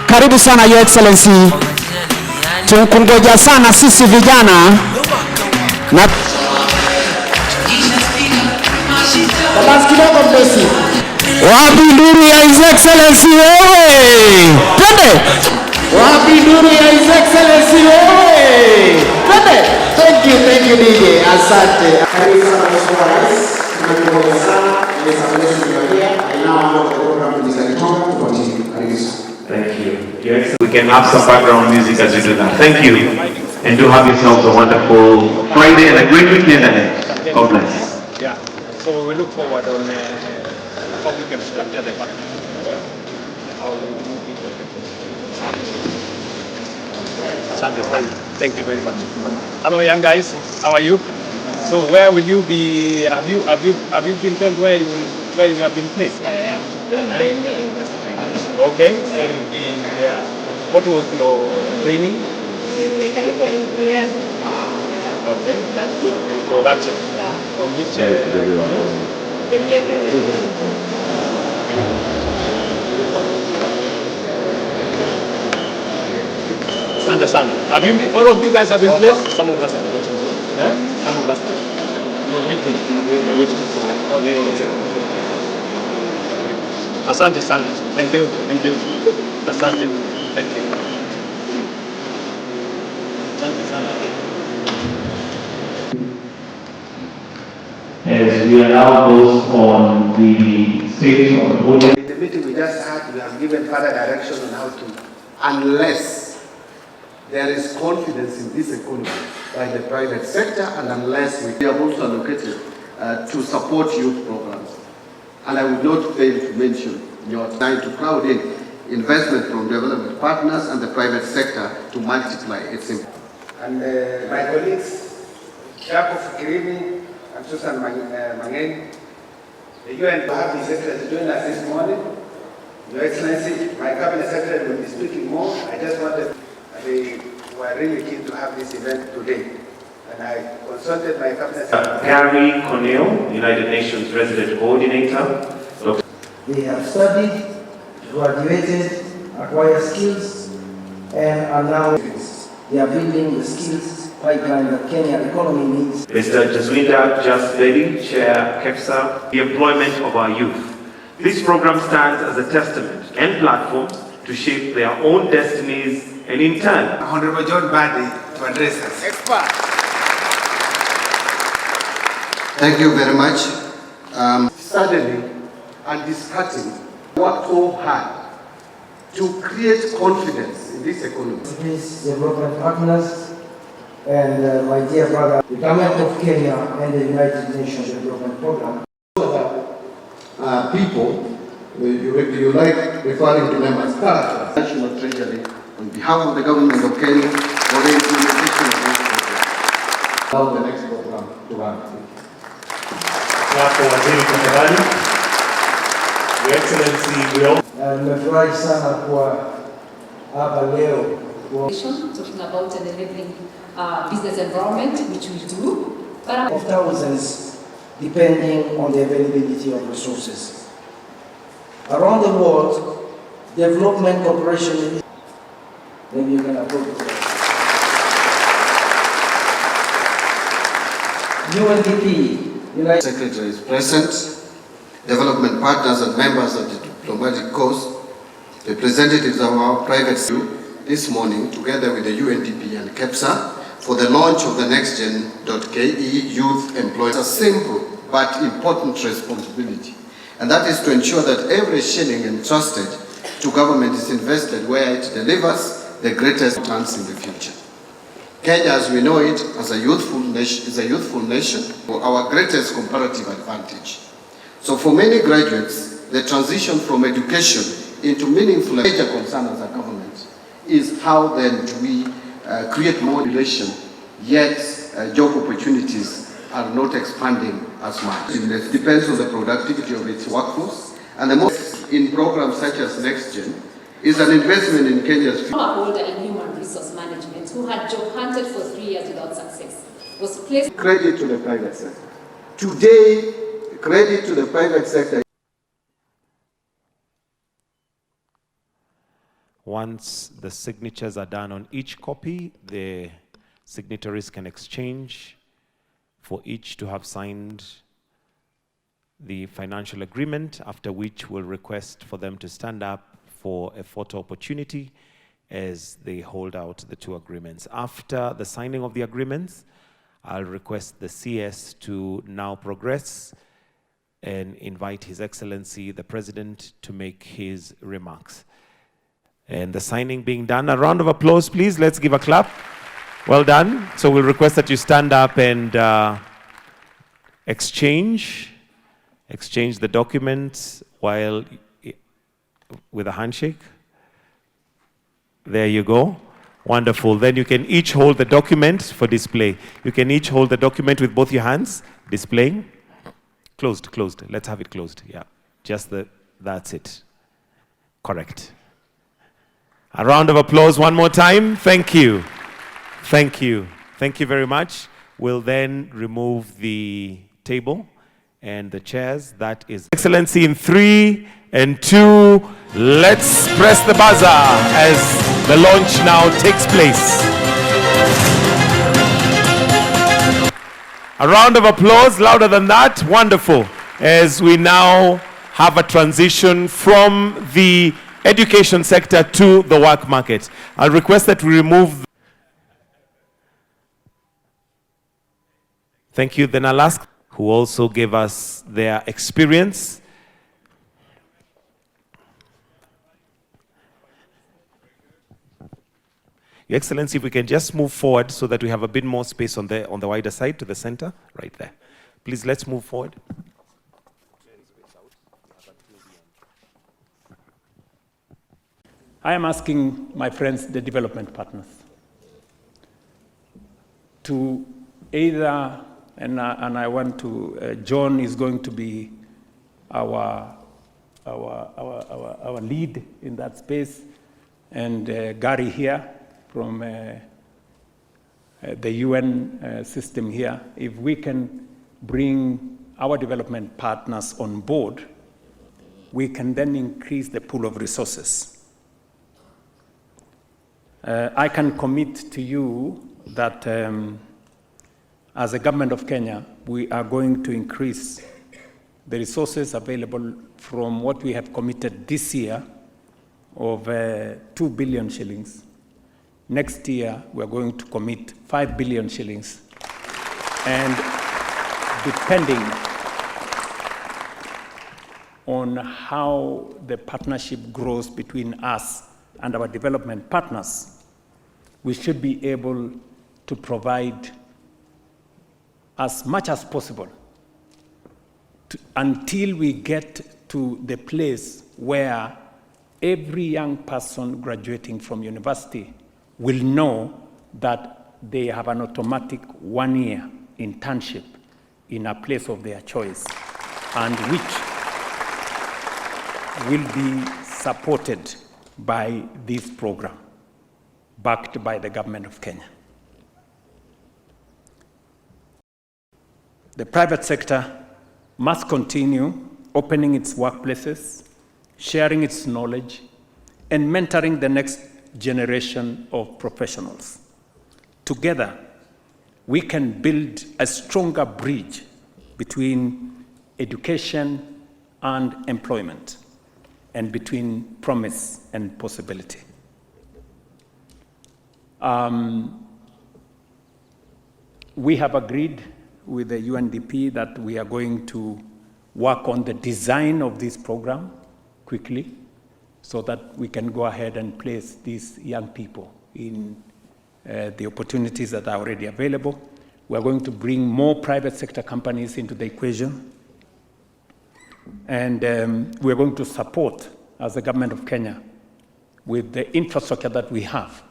Karibu sana Your Excellency. Tukungoja sana sisi vijana na wapi nduru ya His Excellency wewe? Twende. Wapi nduru ya His Excellency wewe? Twende. Thank you DJ. Asante. Karibu sana Mheshimiwa Rais. Tunakuomba sana ile support tunayoia. Now the program is going to continue. Karibu sana. Thank you. Yes, we can have some background music as you do that. Thank you. And do have yourselves a wonderful Friday and a great weekend ahead. God bless. Yeah. So we look forward on how we can structure the party. Thank you very much. Hello, young guys. How are you? So where will you be? Have you been told where you have been placed? Okay. What was your training? Okay. Production. From which Understand. Have you? All of you guys have been placed? Some of us have. Some of us. Asante sana. Thank you. Asante. Thank you. Asante sana. As we are now both on the stage of the podium. In the meeting we just had, we have given further direction on how to, unless there is confidence in this economy by the private sector, and unless we have also allocated to support youth programs. And I would not fail to mention your time to crowd in investment from development partners and the private sector to multiply its impact. And my colleagues, Chapo Fikirini and Susan Mangeni, the UN will have His Excellency join us this morning. Your Excellency, my Cabinet Secretary will be speaking more. I just wanted, they were really keen to have this event today. And I consulted my Cabinet Secretary. Gary Cornell, United Nations Resident Coordinator. They have studied, graduated, acquired skills, and are now they are building the skills pipeline that Kenya economy needs. Mr. Jaswinda Jasbedi, Chair KEPSA, the employment of our youth. This program stands as a testament and platform to shape their own destinies and in turn. Honorable John Badi to address us. Expert. Thank you very much. Suddenly and discarding work so hard to create confidence in this economy. Please, development partners and my dear brother, the government of Kenya and the United Nations Development Program. People, you like referring to them as characters. National Treasury, on behalf of the government of Kenya, for the implementation of this program. Now the next program to run. Your Excellency, will. Nimefurahi sana kwa hapa leo. Talking about enabling business environment, which we do. Of thousands, depending on the availability of resources. Around the world, development cooperation is. Maybe you can approach it. UNDP, United Secretary is present. Development partners and members of the diplomatic corps, representatives of our private sector, this morning, together with the UNDP and KEPSA, for the launch of the NextGen.ke Youth Employment. It's a simple but important responsibility, and that is to ensure that every shilling entrusted to government is invested where it delivers the greatest returns in the future. Kenya, as we know it, as a youthful nation, is a youthful nation, our greatest comparative advantage. So for many graduates, the transition from education into meaningful major concern as a government is how then do we create more population, yet job opportunities are not expanding as much. It depends on the productivity of its workforce, and the most in programs such as NextGen is an investment in Kenya's future. A holder in human resource management who had job hunted for 3 years without success was placed. Credit to the private sector. Today, credit to the private sector. Once the signatures are done on each copy, the signatories can exchange for each to have signed the financial agreement, after which we'll request for them to stand up for a photo opportunity as they hold out the two agreements. After the signing of the agreements, I'll request the CS to now progress and invite His Excellency, the President, to make his remarks. And the signing being done, a round of applause, please. Let's give a clap. Well done. So we'll request that you stand up and exchange the documents while with a handshake. There you go. Wonderful. Then you can each hold the document for display. You can each hold the document with both your hands, displaying. Closed. Let's have it closed. Yeah, that's it. Correct. A round of applause one more time. Thank you. Thank you very much. We'll then remove the table and the chairs. That is Excellency in 3 and 2. Let's press the buzzer as the launch now takes place. A round of applause, louder than that. Wonderful. As we now have a transition from the education sector to the work market. I'll request that we remove. Thank you. Then I'll ask who also gave us their experience. Your Excellency, if we can just move forward so that we have a bit more space on the wider side to the center, right there. Please, let's move forward. I am asking my friends, the development partners, to either, and I want to, John is going to be our lead in that space, and Gary here from the UN system here. If we can bring our development partners on board, we can then increase the pool of resources. I can commit to you that as a government of Kenya, we are going to increase the resources available from what we have committed this year of 2 billion shillings. Next year, we're going to commit 5 billion shillings. And depending on how the partnership grows between us and our development partners, we should be able to provide as much as possible until we get to the place where every young person graduating from university will know that they have an automatic 1-year internship in a place of their choice, and which will be supported by this program, backed by the government of Kenya. The private sector must continue opening its workplaces, sharing its knowledge, and mentoring the next generation of professionals. Together, we can build a stronger bridge between education and employment, and between promise and possibility. We have agreed with the UNDP that we are going to work on the design of this program quickly so that we can go ahead and place these young people in the opportunities that are already available. We are going to bring more private sector companies into the equation. And we're going to support, as the government of Kenya, with the infrastructure that we have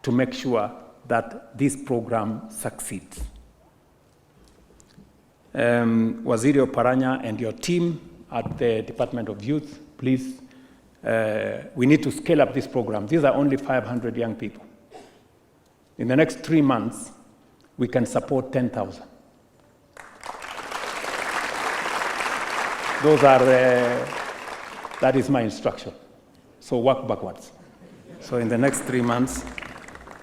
to make sure that this program succeeds. Waziri Oparanya and your team at the Department of Youth, please, we need to scale up this program. These are only 500 young people. In the next 3 months, we can support 10,000. That is my instruction. So work backwards. So in the next 3 months,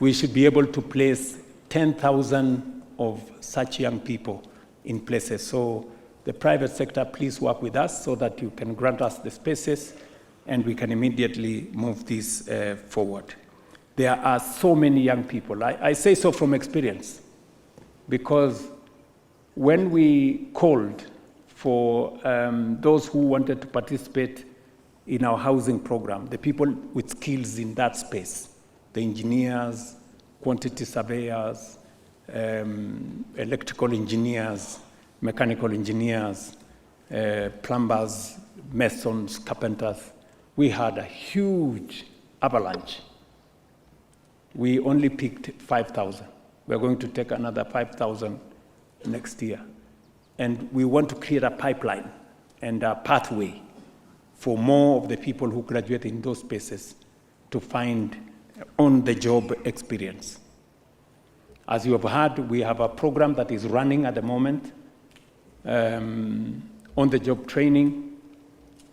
we should be able to place 10,000 of such young people in places. So the private sector, please work with us so that you can grant us the spaces and we can immediately move this forward. There are so many young people. I say so from experience, because when we called for those who wanted to participate in our housing program, the people with skills in that space, the engineers, quantity surveyors, electrical engineers, mechanical engineers, plumbers, masons, carpenters, we had a huge avalanche. We only picked 5,000. We're going to take another 5,000 next year. And we want to create a pipeline and a pathway for more of the people who graduate in those spaces to find on-the-job experience. As you have heard, we have a program that is running at the moment, on-the-job training.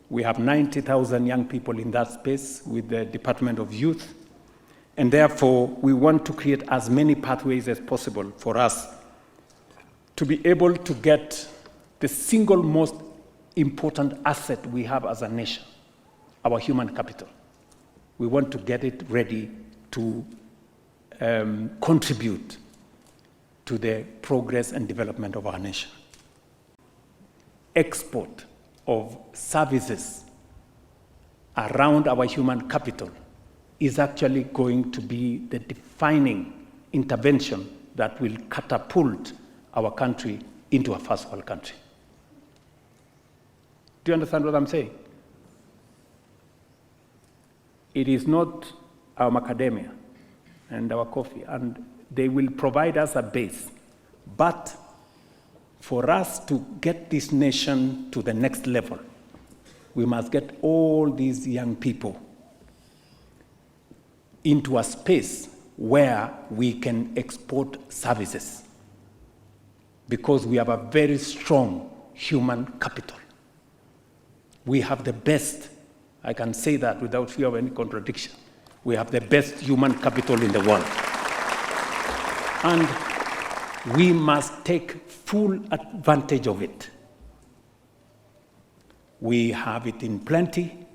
We have 90,000 young people in that space with the Department of Youth. And therefore, we want to create as many pathways as possible for us to be able to get the single most important asset we have as a nation, our human capital. We want to get it ready to contribute to the progress and development of our nation. Export of services around our human capital is actually going to be the defining intervention that will catapult our country into a first world country. Do you understand what I'm saying? It is not our macadamia and our coffee, and they will provide us a base. But for us to get this nation to the next level, we must get all these young people into a space where we can export services, because we have a very strong human capital. We have the best, I can say that without fear of any contradiction, we have the best human capital in the world. And we must take full advantage of it. We have it in plenty.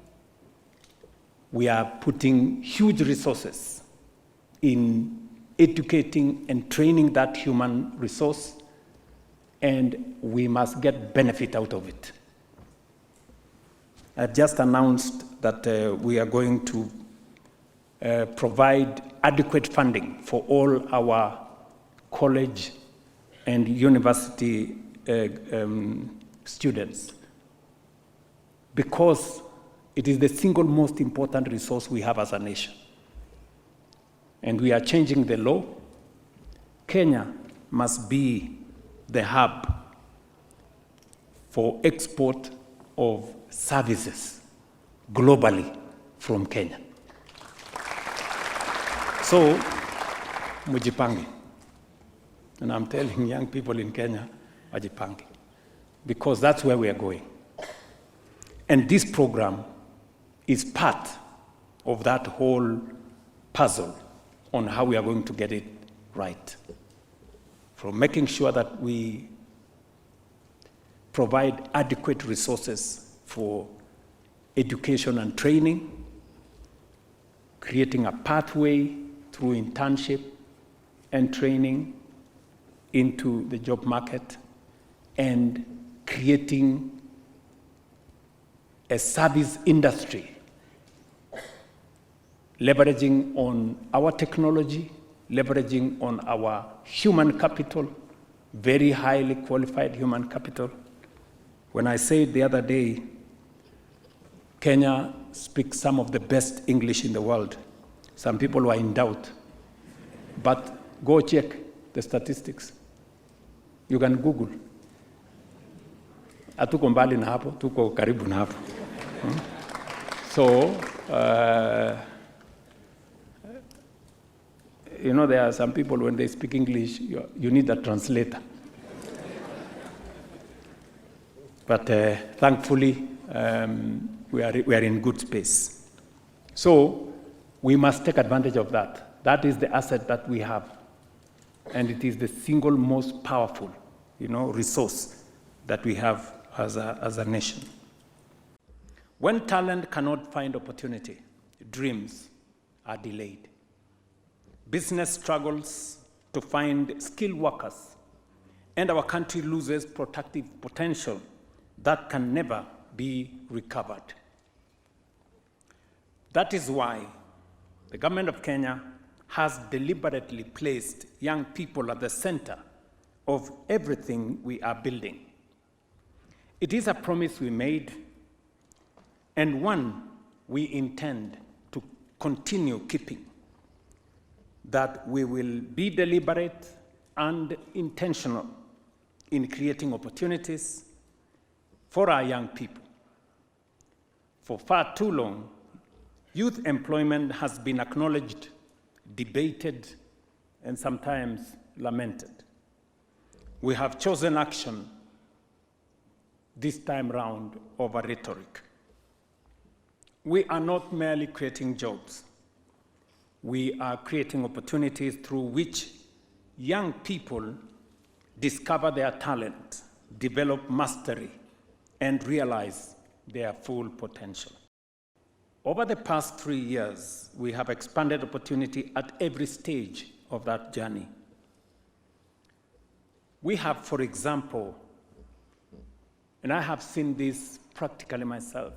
We are putting huge resources in educating and training that human resource, and we must get benefit out of it. I've just announced that we are going to provide adequate funding for all our college and university students, because it is the single most important resource we have as a nation. And we are changing the law. Kenya must be the hub for export of services globally from Kenya. So, mujipange. And I'm telling young people in Kenya, wajipange, because that's where we are going. And this program is part of that whole puzzle on how we are going to get it right. From making sure that we provide adequate resources for education and training, creating a pathway through internship and training into the job market, and creating a service industry leveraging on our technology, leveraging on our human capital, very highly qualified human capital. When I said the other day, Kenya speaks some of the best English in the world, some people were in doubt. But go check the statistics. You can Google. Hatuko mbali na hapo, tuko karibu na hapo. So, you know, there are some people, when they speak English, you need a translator. But thankfully, we are in good space. So we must take advantage of that. That is the asset that we have. And it is the single most powerful, resource that we have as a nation. When talent cannot find opportunity, dreams are delayed. Business struggles to find skilled workers, and our country loses productive potential that can never be recovered. That is why the government of Kenya has deliberately placed young people at the center of everything we are building. It is a promise we made, and one we intend to continue keeping, that we will be deliberate and intentional in creating opportunities for our young people. For far too long, youth employment has been acknowledged, debated, and sometimes lamented. We have chosen action this time round over rhetoric. We are not merely creating jobs. We are creating opportunities through which young people discover their talent, develop mastery, and realize their full potential. Over the past 3 years, we have expanded opportunity at every stage of that journey. We have, for example, and I have seen this practically myself,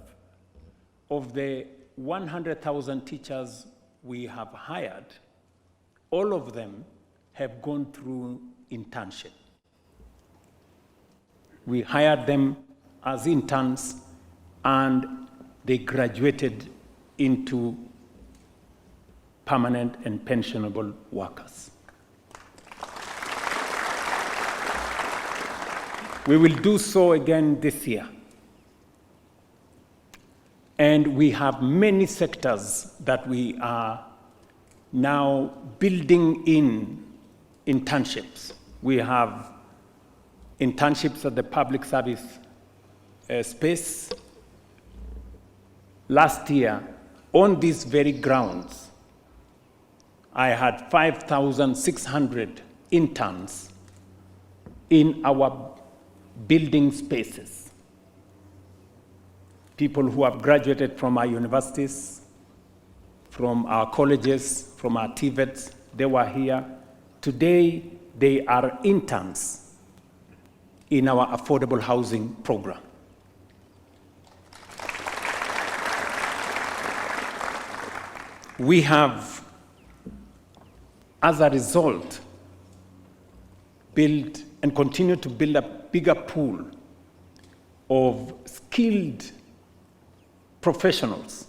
of the 100,000 teachers we have hired, all of them have gone through internship. We hired them as interns, and they graduated into permanent and pensionable workers. We will do so again this year. And we have many sectors that we are now building in internships. We have internships at the public service space. Last year, on these very grounds, I had 5,600 interns in our building spaces. People who have graduated from our universities, from our colleges, from our TVETs, they were here. Today, they are interns in our affordable housing program. We have, as a result, built and continue to build a bigger pool of skilled professionals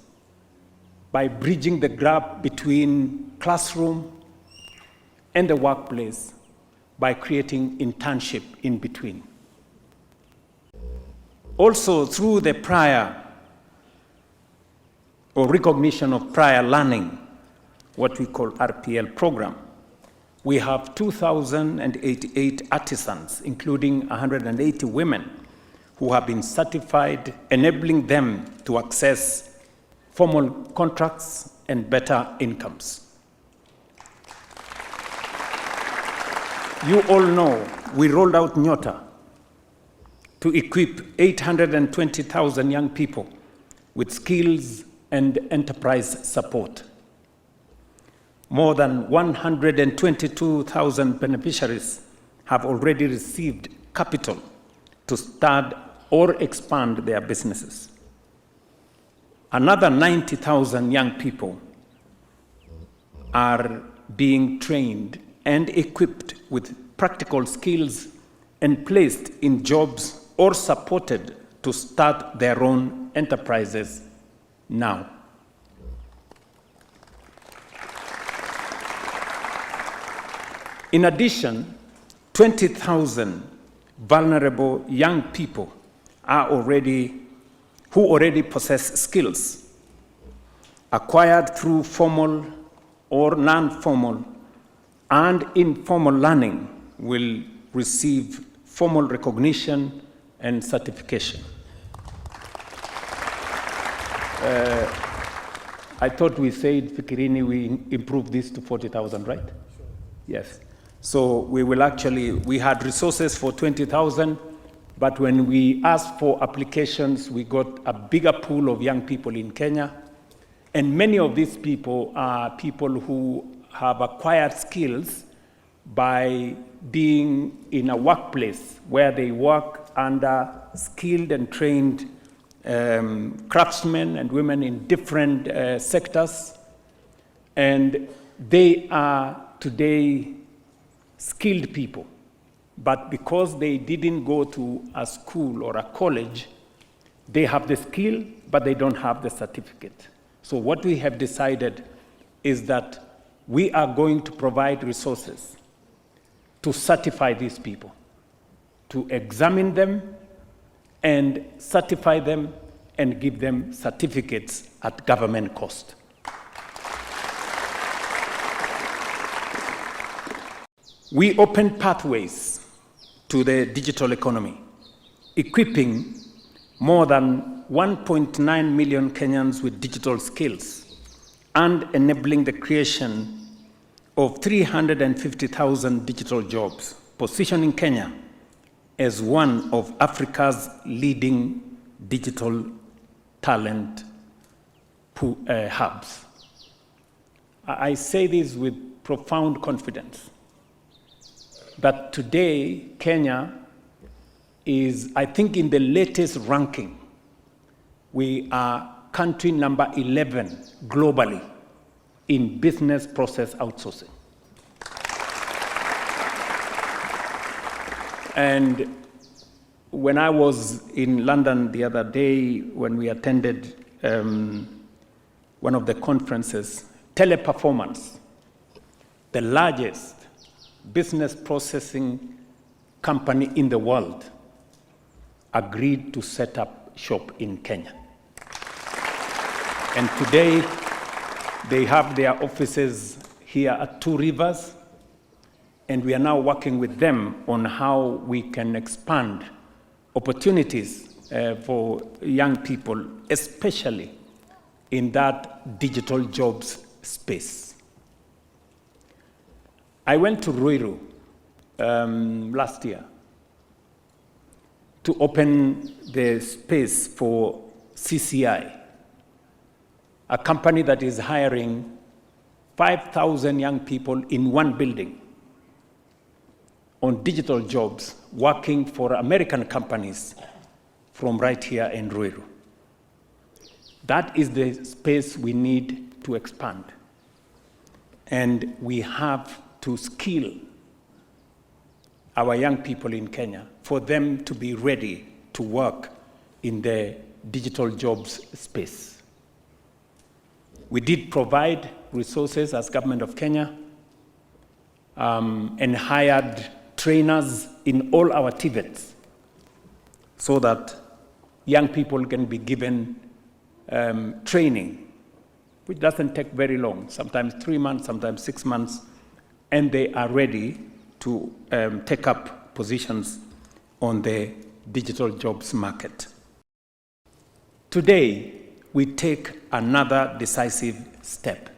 by bridging the gap between classroom and the workplace by creating internship in between. Also, through the prior or recognition of prior learning, what we call RPL program, we have 2,088 artisans, including 180 women, who have been certified, enabling them to access formal contracts and better incomes. You all know we rolled out Nyota to equip 820,000 young people with skills and enterprise support. More than 122,000 beneficiaries have already received capital to start or expand their businesses. Another 90,000 young people are being trained and equipped with practical skills and placed in jobs or supported to start their own enterprises now. In addition, 20,000 vulnerable young people who already possess skills acquired through formal or non-formal and informal learning will receive formal recognition and certification. I thought we said, Fikirini, we improved this to 40,000, right? Sure. Yes. So we had resources for 20,000, but when we asked for applications, we got a bigger pool of young people in Kenya. And many of these people are people who have acquired skills by being in a workplace where they work under skilled and trained craftsmen and women in different sectors. And they are today skilled people. But because they didn't go to a school or a college, they have the skill, but they don't have the certificate. So what we have decided is that we are going to provide resources to certify these people, to examine them and certify them and give them certificates at government cost. We opened pathways to the digital economy, equipping more than 1.9 million Kenyans with digital skills and enabling the creation of 350,000 digital jobs, positioning Kenya as one of Africa's leading digital talent hubs. I say this with profound confidence that today Kenya is, I think in the latest ranking, we are country number 11 globally in business process outsourcing. And when I was in London the other day, when we attended one of the conferences, Teleperformance, the largest business processing company in the world, agreed to set up shop in Kenya. And today, they have their offices here at Two Rivers, and we are now working with them on how we can expand opportunities for young people, especially in that digital jobs space. I went to Ruto last year to open the space for CCI, a company that is hiring 5,000 young people in one building on digital jobs, working for American companies from right here in Ruto. That is the space we need to expand. And we have to skill our young people in Kenya for them to be ready to work in the digital jobs space. We did provide resources as government of Kenya and hired trainers in all our TVETs so that young people can be given training, which doesn't take very long, sometimes 3 months, sometimes 6 months, and they are ready to take up positions on the digital jobs market. Today, we take another decisive step.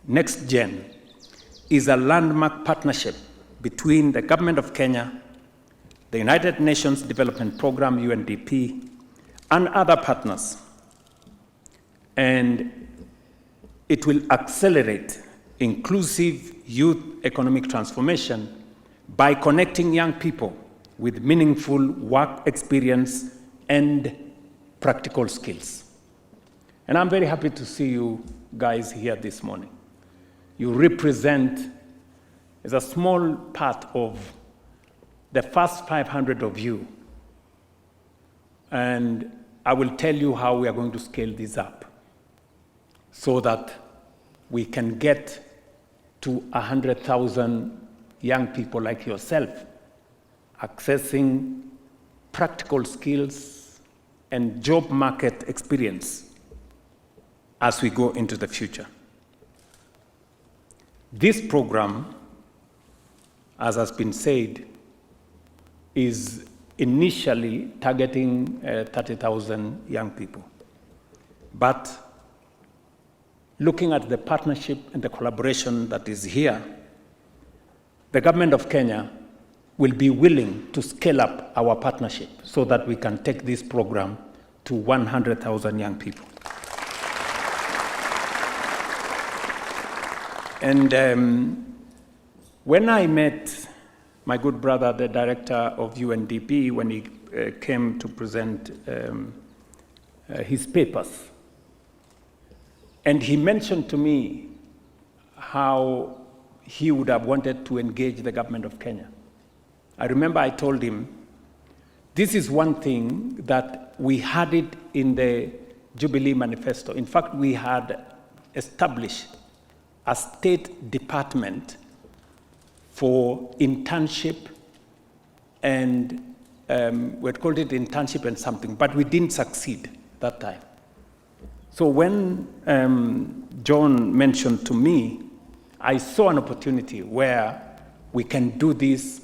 NextGen is a landmark partnership between the government of Kenya, the United Nations Development Programme, UNDP, and other partners. And it will accelerate inclusive youth economic transformation by connecting young people with meaningful work experience and practical skills. And I'm very happy to see you guys here this morning. You represent as a small part of the first 500 of you. And I will tell you how we are going to scale this up so that we can get to 100,000 young people like yourself accessing practical skills and job market experience as we go into the future. This program, as has been said, is initially targeting 30,000 young people. But looking at the partnership and the collaboration that is here, the government of Kenya will be willing to scale up our partnership so that we can take this program to 100,000 young people. And when I met my good brother, the director of UNDP, when he came to present his papers, and he mentioned to me how he would have wanted to engage the government of Kenya. I remember I told him, this is one thing that we had it in the Jubilee Manifesto. In fact, we had established a state department for internship, and we had called it internship and something, but we didn't succeed that time. So when John mentioned to me, I saw an opportunity where we can do this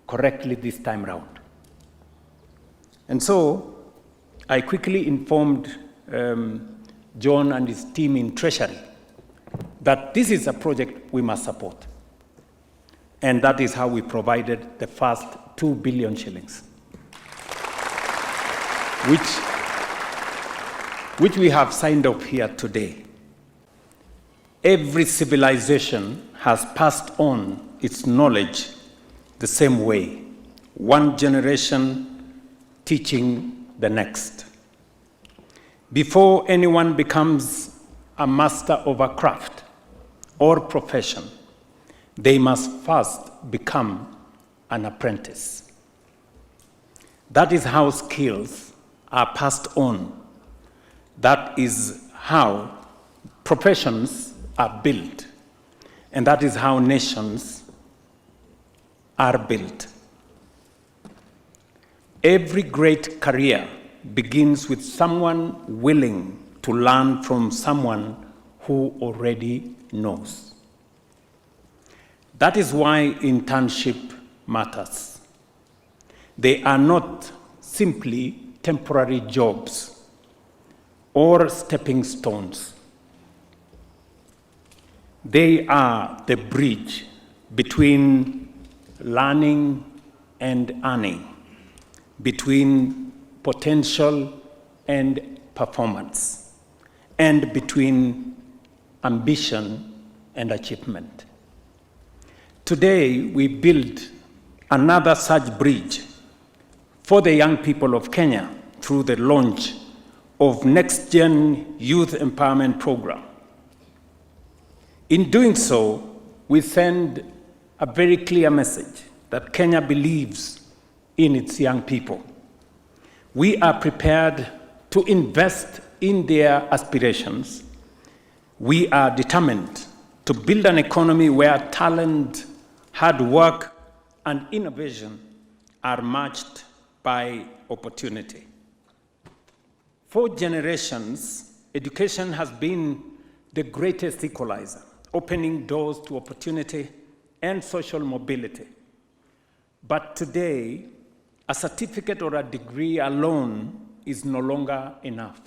correctly this time round. And so I quickly informed John and his team in Treasury that this is a project we must support. And that is how we provided the first 2 billion shillings, which we have signed up here today. Every civilization has passed on its knowledge the same way, one generation teaching the next. Before anyone becomes a master of a craft or profession, they must first become an apprentice. That is how skills are passed on. That is how professions are built. And that is how nations are built. Every great career begins with someone willing to learn from someone who already knows. That is why internship matters. They are not simply temporary jobs or stepping stones. They are the bridge between learning and earning, between potential and performance, and between ambition and achievement. Today, we build another such bridge for the young people of Kenya through the launch of Next Gen Youth Empowerment Program. In doing so, we send a very clear message that Kenya believes in its young people. We are prepared to invest in their aspirations. We are determined to build an economy where talent, hard work, and innovation are matched by opportunity. For generations, education has been the greatest equalizer, opening doors to opportunity and social mobility. But today, a certificate or a degree alone is no longer enough.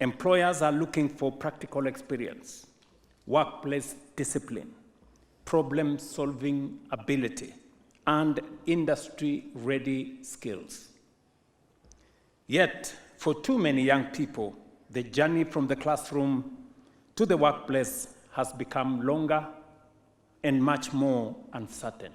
Employers are looking for practical experience, workplace discipline, problem-solving ability, and industry-ready skills. Yet, for too many young people, the journey from the classroom to the workplace has become longer and much more uncertain.